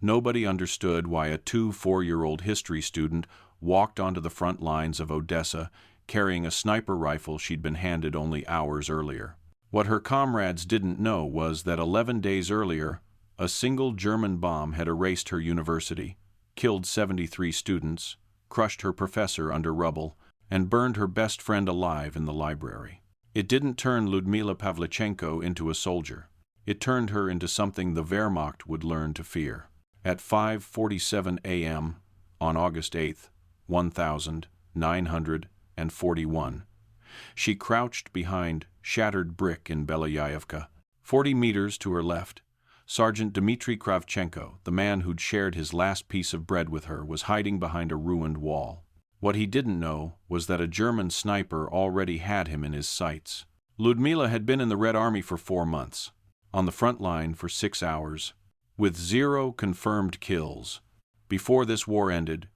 Nobody understood why a 4-year-old history student walked onto the front lines of Odessa carrying a sniper rifle she'd been handed only hours earlier. What her comrades didn't know was that 11 days earlier, a single German bomb had erased her university, killed 73 students, crushed her professor under rubble, and burned her best friend alive in the library. It didn't turn Ludmila Pavlichenko into a soldier. It turned her into something the Wehrmacht would learn to fear. At 5:47 a.m. on August 8th, 1941, she crouched behind shattered brick in Belayaevka. 40 meters to her left, Sergeant Dmitry Kravchenko, the man who'd shared his last piece of bread with her, was hiding behind a ruined wall. What he didn't know was that a German sniper already had him in his sights. Ludmila had been in the Red Army for 4 months, on the front line for 6 hours, with 0 confirmed kills. Before this war ended,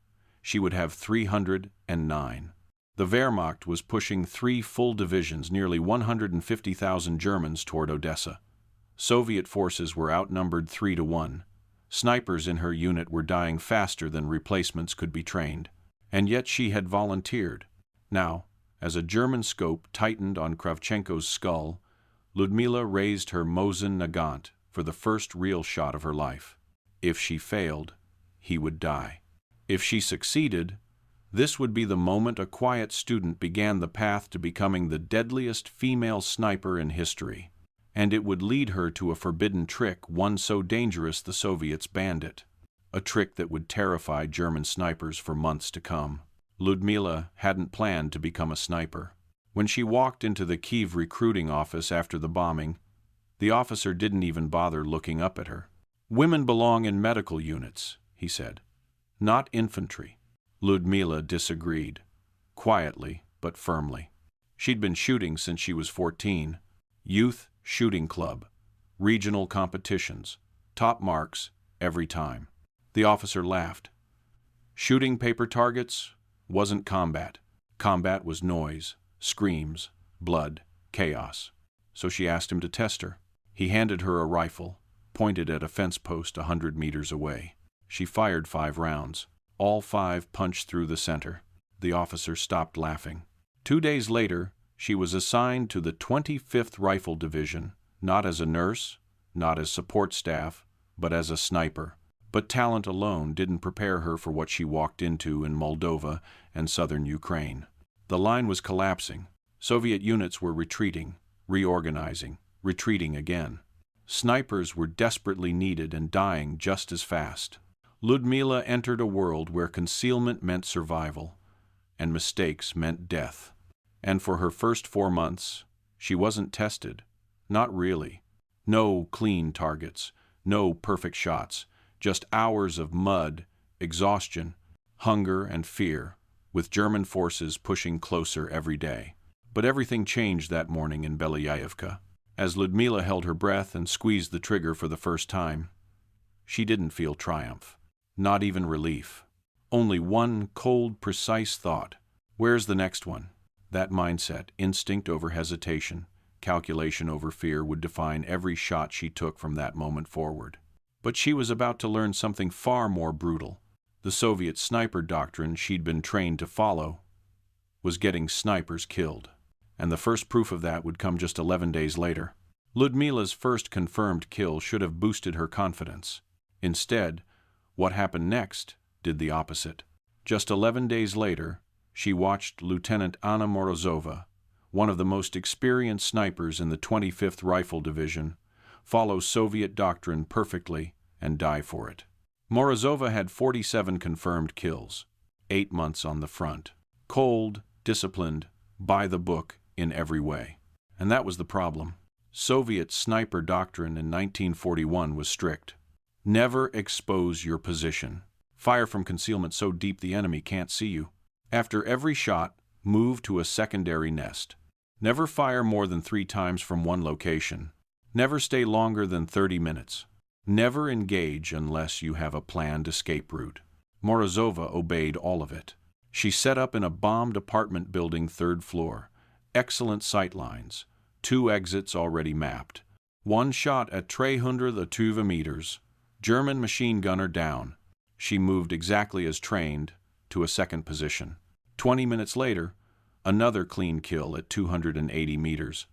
she would have 309. The Wehrmacht was pushing 3 full divisions, nearly 150,000 Germans, toward Odessa. Soviet forces were outnumbered 3-1. Snipers in her unit were dying faster than replacements could be trained. And yet she had volunteered. Now, as a German scope tightened on Kravchenko's skull, Ludmila raised her Mosin Nagant for the first real shot of her life. If she failed, he would die. If she succeeded, this would be the moment a quiet student began the path to becoming the deadliest female sniper in history. And it would lead her to a forbidden trick, one so dangerous the Soviets banned it. A trick that would terrify German snipers for months to come. Ludmila hadn't planned to become a sniper. When she walked into the Kyiv recruiting office after the bombing, the officer didn't even bother looking up at her. "Women belong in medical units," he said, "not infantry." Ludmila disagreed, quietly but firmly. She'd been shooting since she was 14. Youth shooting club, regional competitions, top marks every time. The officer laughed. Shooting paper targets wasn't combat. Combat was noise, screams, blood, chaos. So she asked him to test her. He handed her a rifle, pointed at a fence post 100 meters away. She fired 5 rounds. All 5 punched through the center. The officer stopped laughing. 2 days later, she was assigned to the 25th Rifle Division, not as a nurse, not as support staff, but as a sniper. But talent alone didn't prepare her for what she walked into in Moldova and southern Ukraine. The line was collapsing. Soviet units were retreating, reorganizing, retreating again. Snipers were desperately needed and dying just as fast. Ludmila entered a world where concealment meant survival, and mistakes meant death. And for her first 4 months, she wasn't tested. Not really. No clean targets, no perfect shots. Just hours of mud, exhaustion, hunger, and fear, with German forces pushing closer every day. But everything changed that morning in Belayaevka. As Ludmila held her breath and squeezed the trigger for the first time, she didn't feel triumph, not even relief. Only one cold, precise thought. Where's the next one? That mindset, instinct over hesitation, calculation over fear, would define every shot she took from that moment forward. But she was about to learn something far more brutal. The Soviet sniper doctrine she'd been trained to follow was getting snipers killed. And the first proof of that would come just 11 days later. Ludmila's first confirmed kill should have boosted her confidence. Instead, what happened next did the opposite. Just 11 days later, she watched Lieutenant Anna Morozova, one of the most experienced snipers in the 25th Rifle Division, follow Soviet doctrine perfectly and die for it. Morozova had 47 confirmed kills, 8 months on the front. Cold, disciplined, by the book in every way. And that was the problem. Soviet sniper doctrine in 1941 was strict. Never expose your position. Fire from concealment so deep the enemy can't see you. After every shot, move to a secondary nest. Never fire more than 3 times from one location. Never stay longer than 30 minutes. Never engage unless you have a planned escape route. Morozova obeyed all of it. She set up in a bombed apartment building 3rd floor. Excellent sight lines. 2 exits already mapped. One shot at 320 meters. German machine gunner down. She moved exactly as trained to a second position. 20 minutes later, another clean kill at 280 meters.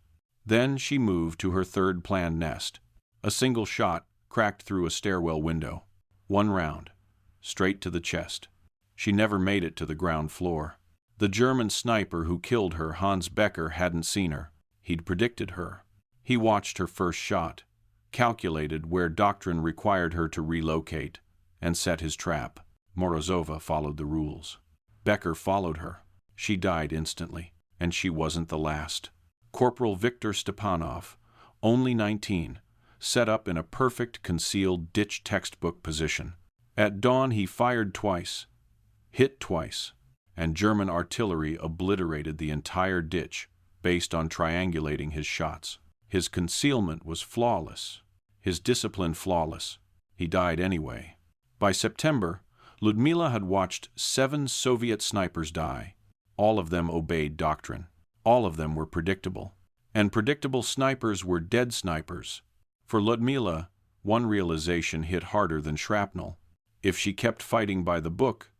Then she moved to her third planned nest. A single shot cracked through a stairwell window. One round, straight to the chest. She never made it to the ground floor. The German sniper who killed her, Hans Becker, hadn't seen her. He'd predicted her. He watched her first shot, calculated where doctrine required her to relocate, and set his trap. Morozova followed the rules. Becker followed her. She died instantly, and she wasn't the last. Corporal Viktor Stepanov, only 19, set up in a perfect concealed ditch textbook position. At dawn he fired twice, hit twice, and German artillery obliterated the entire ditch based on triangulating his shots. His concealment was flawless, his discipline flawless. He died anyway. By September, Ludmila had watched 7 Soviet snipers die. All of them obeyed doctrine. All of them were predictable. And predictable snipers were dead snipers. For Ludmila, one realization hit harder than shrapnel. If she kept fighting by the book,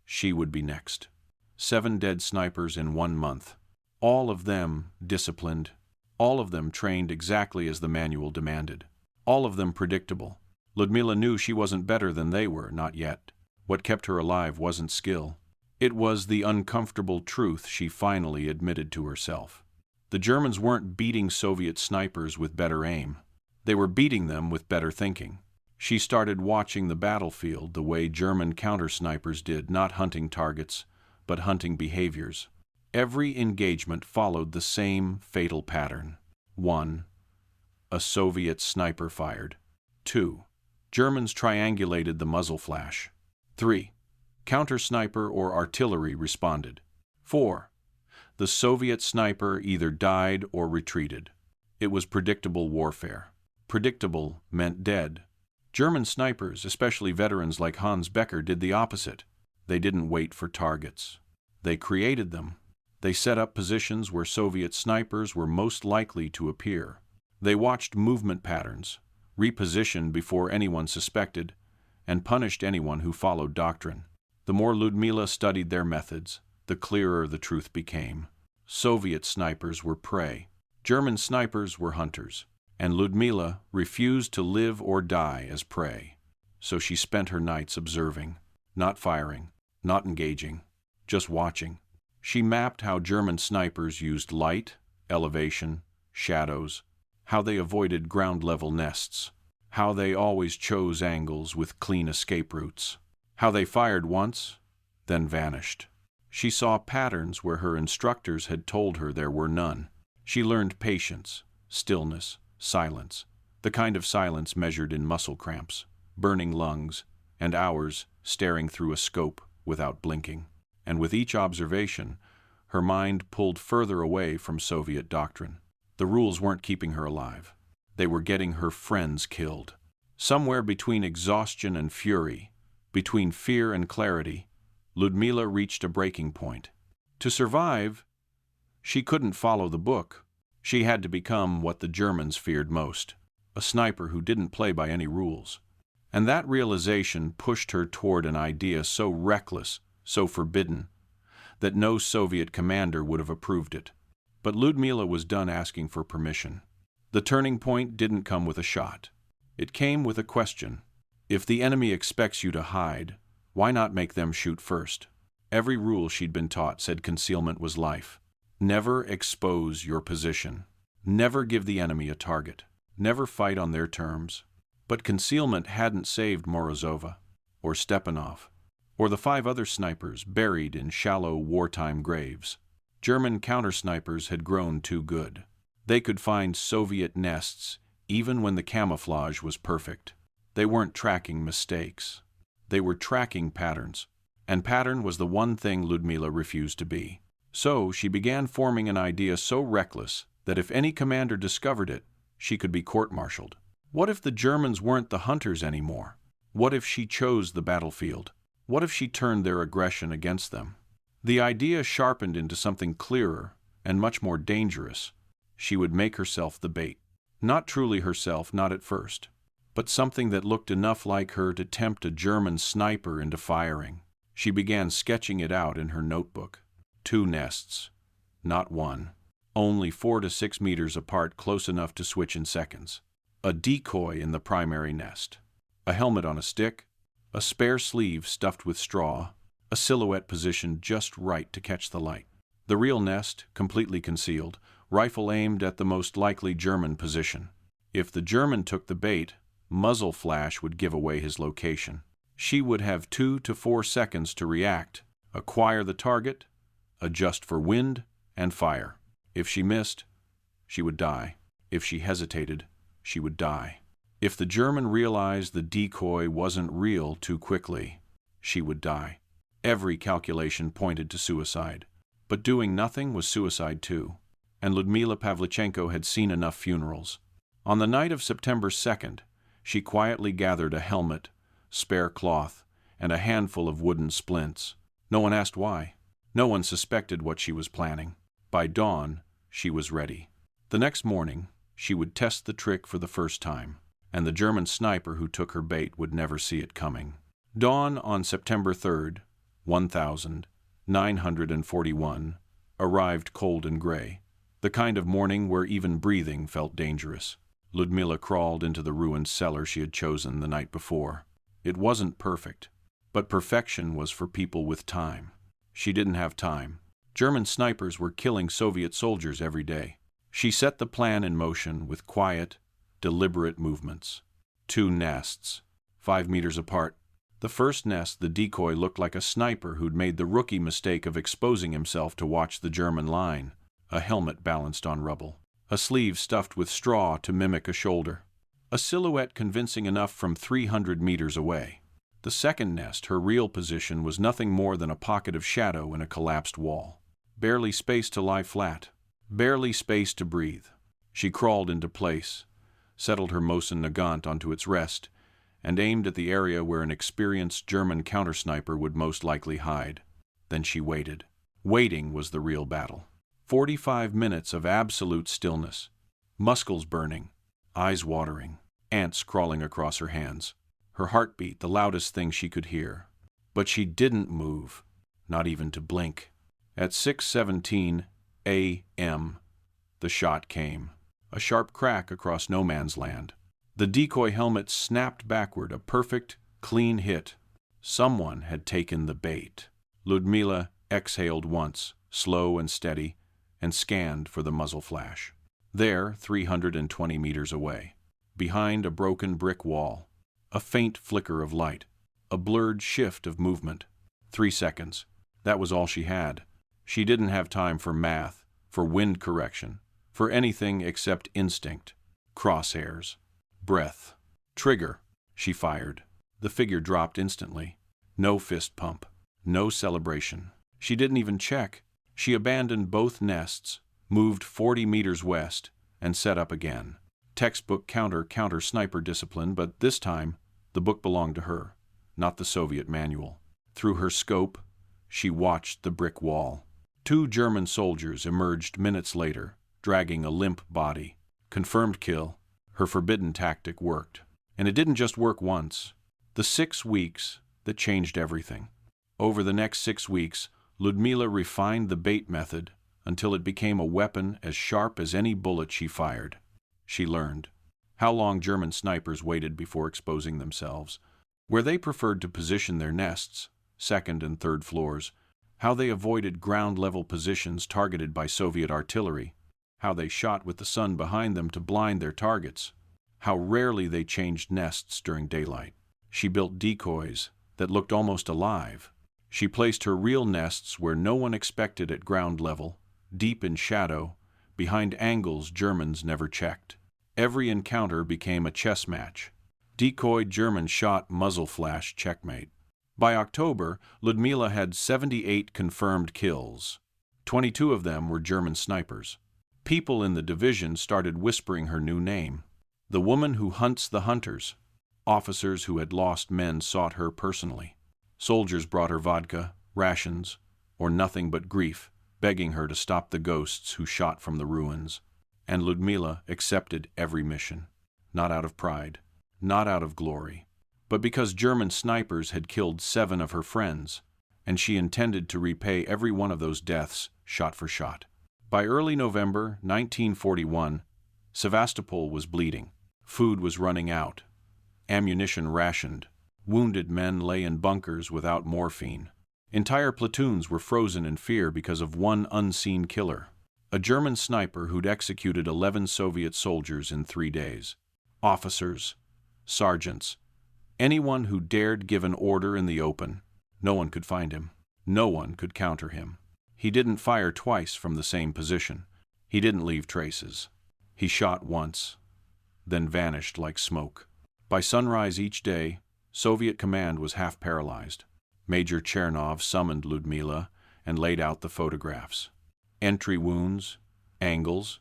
she would be next. 7 dead snipers in 1 month. All of them disciplined. All of them trained exactly as the manual demanded. All of them predictable. Ludmila knew she wasn't better than they were, not yet. What kept her alive wasn't skill. It was the uncomfortable truth she finally admitted to herself. The Germans weren't beating Soviet snipers with better aim. They were beating them with better thinking. She started watching the battlefield the way German counter-snipers did, not hunting targets, but hunting behaviors. Every engagement followed the same fatal pattern. 1. A Soviet sniper fired. 2. Germans triangulated the muzzle flash. 3. Counter-sniper or artillery responded. 4. The Soviet sniper either died or retreated. It was predictable warfare. Predictable meant dead. German snipers, especially veterans like Hans Becker, did the opposite. They didn't wait for targets. They created them. They set up positions where Soviet snipers were most likely to appear. They watched movement patterns, repositioned before anyone suspected, and punished anyone who followed doctrine. The more Ludmila studied their methods, the clearer the truth became. Soviet snipers were prey. German snipers were hunters. And Ludmila refused to live or die as prey. So she spent her nights observing, not firing, not engaging, just watching. She mapped how German snipers used light, elevation, shadows, how they avoided ground-level nests, how they always chose angles with clean escape routes, how they fired once, then vanished. She saw patterns where her instructors had told her there were none. She learned patience, stillness, silence, the kind of silence measured in muscle cramps, burning lungs, and hours staring through a scope without blinking. And with each observation, her mind pulled further away from Soviet doctrine. The rules weren't keeping her alive. They were getting her friends killed. Somewhere between exhaustion and fury, between fear and clarity, Ludmila reached a breaking point. To survive, she couldn't follow the book. She had to become what the Germans feared most, a sniper who didn't play by any rules. And that realization pushed her toward an idea so reckless, so forbidden, that no Soviet commander would have approved it. But Ludmila was done asking for permission. The turning point didn't come with a shot. It came with a question. If the enemy expects you to hide, why not make them shoot first? Every rule she'd been taught said concealment was life. Never expose your position. Never give the enemy a target. Never fight on their terms. But concealment hadn't saved Morozova, or Stepanov, or the 5 other snipers buried in shallow wartime graves. German counter-snipers had grown too good. They could find Soviet nests even when the camouflage was perfect. They weren't tracking mistakes. They were tracking patterns. And pattern was the one thing Ludmila refused to be. So she began forming an idea so reckless that if any commander discovered it, she could be court-martialed. What if the Germans weren't the hunters anymore? What if she chose the battlefield? What if she turned their aggression against them? The idea sharpened into something clearer and much more dangerous. She would make herself the bait. Not truly herself, not at first. but something that looked enough like her to tempt a German sniper into firing. She began sketching it out in her notebook. 2 nests, not one. Only 4 to 6 meters apart, close enough to switch in seconds. A decoy in the primary nest. A helmet on a stick, a spare sleeve stuffed with straw, a silhouette positioned just right to catch the light. The real nest, completely concealed, rifle aimed at the most likely German position. If the German took the bait, muzzle flash would give away his location. She would have 2 to 4 seconds to react, acquire the target, adjust for wind, and fire. If she missed, she would die. If she hesitated, she would die. If the German realized the decoy wasn't real too quickly, she would die. Every calculation pointed to suicide. But doing nothing was suicide too. And Ludmila Pavlichenko had seen enough funerals. On the night of September 2nd, she quietly gathered a helmet, spare cloth, and a handful of wooden splints. No one asked why. No one suspected what she was planning. By dawn, she was ready. The next morning, she would test the trick for the first time, and the German sniper who took her bait would never see it coming. Dawn on September 3rd, 1941, arrived cold and gray, the kind of morning where even breathing felt dangerous. Ludmila crawled into the ruined cellar she had chosen the night before. It wasn't perfect, but perfection was for people with time. She didn't have time. German snipers were killing Soviet soldiers every day. She set the plan in motion with quiet, deliberate movements. 2 nests, 5 meters apart. The first nest, the decoy, looked like a sniper who'd made the rookie mistake of exposing himself to watch the German line. A helmet balanced on rubble. A sleeve stuffed with straw to mimic a shoulder. A silhouette convincing enough from 300 meters away. The second nest, her real position, was nothing more than a pocket of shadow in a collapsed wall. Barely space to lie flat. Barely space to breathe. She crawled into place, settled her Mosin Nagant onto its rest, and aimed at the area where an experienced German countersniper would most likely hide. Then she waited. Waiting was the real battle. 45 minutes of absolute stillness. Muscles burning, eyes watering, ants crawling across her hands. Her heartbeat the loudest thing she could hear. But she didn't move, not even to blink. At 6:17 a.m., the shot came. A sharp crack across no man's land. The decoy helmet snapped backward, a perfect, clean hit. Someone had taken the bait. Ludmila exhaled once, slow and steady, and scanned for the muzzle flash. There, 320 meters away, behind a broken brick wall, a faint flicker of light, a blurred shift of movement. 3 seconds. That was all she had. She didn't have time for math, for wind correction, for anything except instinct. Crosshairs. Breath. Trigger. She fired. The figure dropped instantly. No fist pump. No celebration. She didn't even check. She abandoned both nests, moved 40 meters west, and set up again. Textbook counter sniper discipline, but this time the book belonged to her, not the Soviet manual. Through her scope, she watched the brick wall. 2 German soldiers emerged minutes later, dragging a limp body. Confirmed kill. Her forbidden tactic worked. And it didn't just work once. The 6 weeks that changed everything. Over the next 6 weeks, Ludmila refined the bait method until it became a weapon as sharp as any bullet she fired. She learned how long German snipers waited before exposing themselves, where they preferred to position their nests, 2nd and 3rd floors, how they avoided ground-level positions targeted by Soviet artillery, how they shot with the sun behind them to blind their targets, how rarely they changed nests during daylight. She built decoys that looked almost alive. She placed her real nests where no one expected at ground level, deep in shadow, behind angles Germans never checked. Every encounter became a chess match. Decoyed German shot, muzzle flash, checkmate. By October, Ludmila had 78 confirmed kills. 22 of them were German snipers. People in the division started whispering her new name. The woman who hunts the hunters. Officers who had lost men sought her personally. Soldiers brought her vodka, rations, or nothing but grief, begging her to stop the ghosts who shot from the ruins. And Ludmila accepted every mission, not out of pride, not out of glory, but because German snipers had killed 7 of her friends, and she intended to repay every one of those deaths shot for shot. By early November 1941, Sevastopol was bleeding. Food was running out. Ammunition rationed. Wounded men lay in bunkers without morphine. Entire platoons were frozen in fear because of one unseen killer, a German sniper who'd executed 11 Soviet soldiers in 3 days. Officers, sergeants, anyone who dared give an order in the open. No one could find him. No one could counter him. He didn't fire twice from the same position. He didn't leave traces. He shot once, then vanished like smoke. By sunrise each day, Soviet command was half paralyzed. Major Chernov summoned Ludmila and laid out the photographs. Entry wounds, angles,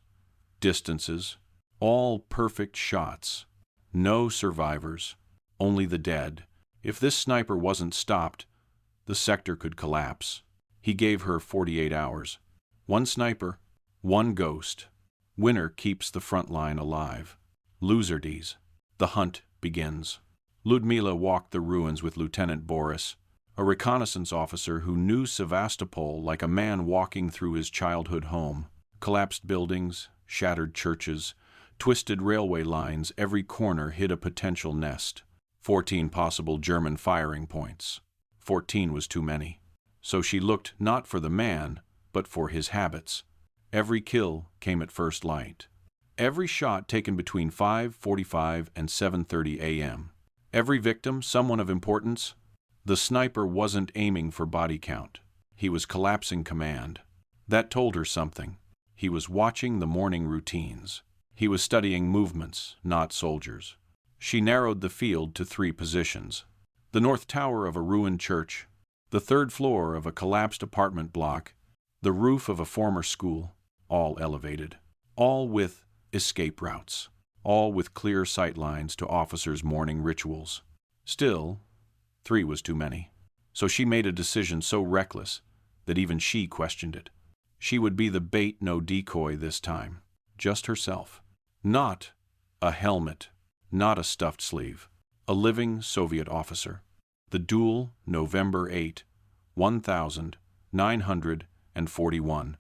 distances, all perfect shots. No survivors, only the dead. If this sniper wasn't stopped, the sector could collapse. He gave her 48 hours. One sniper, one ghost. Winner keeps the front line alive. Losers. The hunt begins. Ludmila walked the ruins with Lieutenant Boris, a reconnaissance officer who knew Sevastopol like a man walking through his childhood home. Collapsed buildings, shattered churches, twisted railway lines, every corner hid a potential nest. 14 possible German firing points. 14 was too many. So she looked not for the man, but for his habits. Every kill came at first light. Every shot taken between 5:45 and 7:30 a.m. Every victim, someone of importance. The sniper wasn't aiming for body count. He was collapsing command. That told her something. He was watching the morning routines. He was studying movements, not soldiers. She narrowed the field to 3 positions. The north tower of a ruined church, the 3rd floor of a collapsed apartment block, the roof of a former school, all elevated, all with escape routes, all with clear sightlines to officers' morning rituals. Still, 3 was too many. So she made a decision so reckless that even she questioned it. She would be the bait, no decoy this time. Just herself. Not a helmet, not a stuffed sleeve. A living Soviet officer. The duel, November 8, 1941.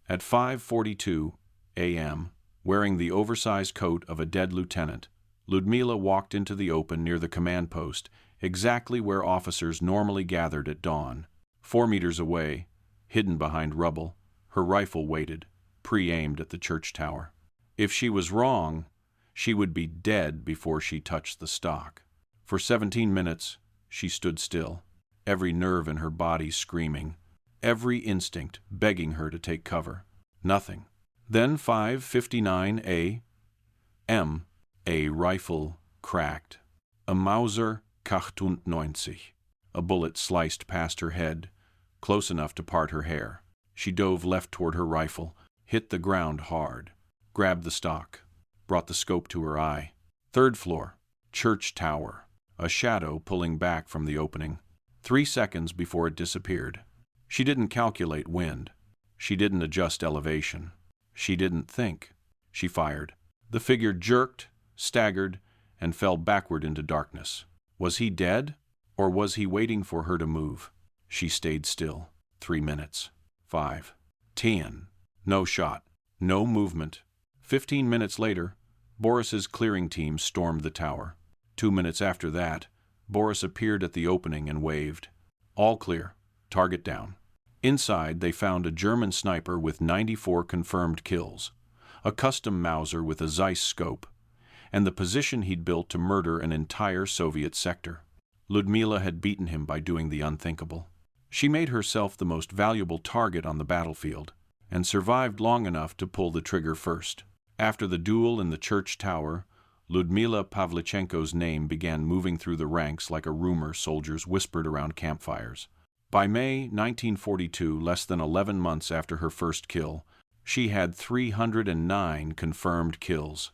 At 5:42 a.m., wearing the oversized coat of a dead lieutenant, Ludmila walked into the open near the command post, exactly where officers normally gathered at dawn. 4 meters away, hidden behind rubble, her rifle waited, pre-aimed at the church tower. If she was wrong, she would be dead before she touched the stock. For 17 minutes, she stood still, every nerve in her body screaming, every instinct begging her to take cover. Nothing. Then 5:59 a.m., a rifle cracked. A Mauser 98. A bullet sliced past her head, close enough to part her hair. She dove left toward her rifle, hit the ground hard, grabbed the stock, brought the scope to her eye. 3rd floor, church tower, a shadow pulling back from the opening. 3 seconds before it disappeared. She didn't calculate wind. She didn't adjust elevation. She didn't think. She fired. The figure jerked, staggered, and fell backward into darkness. Was he dead, or was he waiting for her to move? She stayed still. 3 minutes. 5. 10. No shot. No movement. 15 minutes later, Boris's clearing team stormed the tower. 2 minutes after that, Boris appeared at the opening and waved. All clear. Target down. Inside, they found a German sniper with 94 confirmed kills, a custom Mauser with a Zeiss scope, and the position he'd built to murder an entire Soviet sector. Ludmila had beaten him by doing the unthinkable. She made herself the most valuable target on the battlefield, and survived long enough to pull the trigger first. After the duel in the church tower, Ludmila Pavlichenko's name began moving through the ranks like a rumor soldiers whispered around campfires. By May 1942, less than 11 months after her first kill, she had 309 confirmed kills.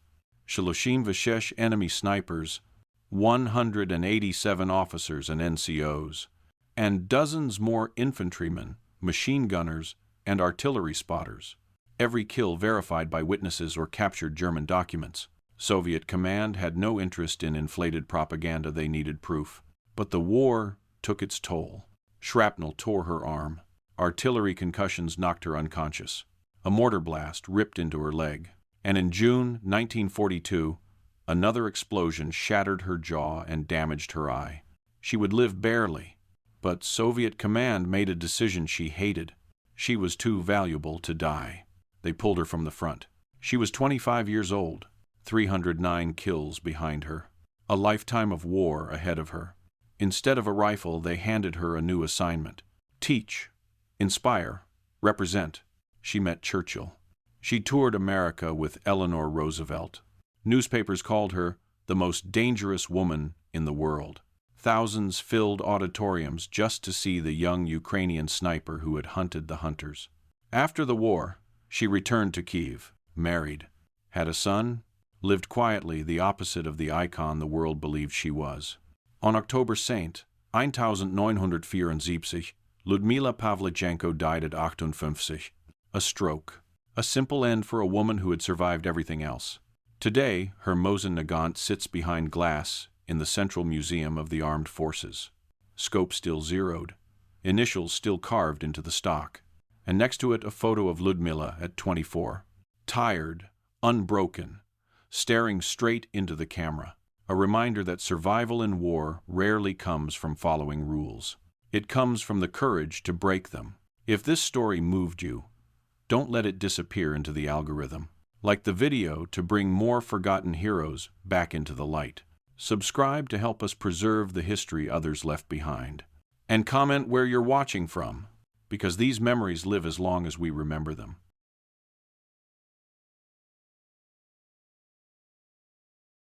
Shaloshim Vishesh enemy snipers, 187 officers and NCOs, and dozens more infantrymen, machine gunners, and artillery spotters. Every kill verified by witnesses or captured German documents. Soviet command had no interest in inflated propaganda, they needed proof. But the war took its toll. Shrapnel tore her arm. Artillery concussions knocked her unconscious. A mortar blast ripped into her leg. And in June 1942, another explosion shattered her jaw and damaged her eye. She would live barely, but Soviet command made a decision she hated. She was too valuable to die. They pulled her from the front. She was 25 years old, 309 kills behind her, a lifetime of war ahead of her. Instead of a rifle, they handed her a new assignment. Teach, inspire, represent. She met Churchill. She toured America with Eleanor Roosevelt. Newspapers called her the most dangerous woman in the world. Thousands filled auditoriums just to see the young Ukrainian sniper who had hunted the hunters. After the war, she returned to Kyiv, married, had a son, lived quietly, the opposite of the icon the world believed she was. On October Saint, 1974, Ludmila Pavlichenko died at 58. A stroke. A simple end for a woman who had survived everything else. Today, her Mosin Nagant sits behind glass in the Central Museum of the Armed Forces. Scope still zeroed, initials still carved into the stock, and next to it a photo of Ludmila at 24. Tired, unbroken, staring straight into the camera. A reminder that survival in war rarely comes from following rules. It comes from the courage to break them. If this story moved you, don't let it disappear into the algorithm. Like the video to bring more forgotten heroes back into the light. Subscribe to help us preserve the history others left behind. And comment where you're watching from, because these memories live as long as we remember them.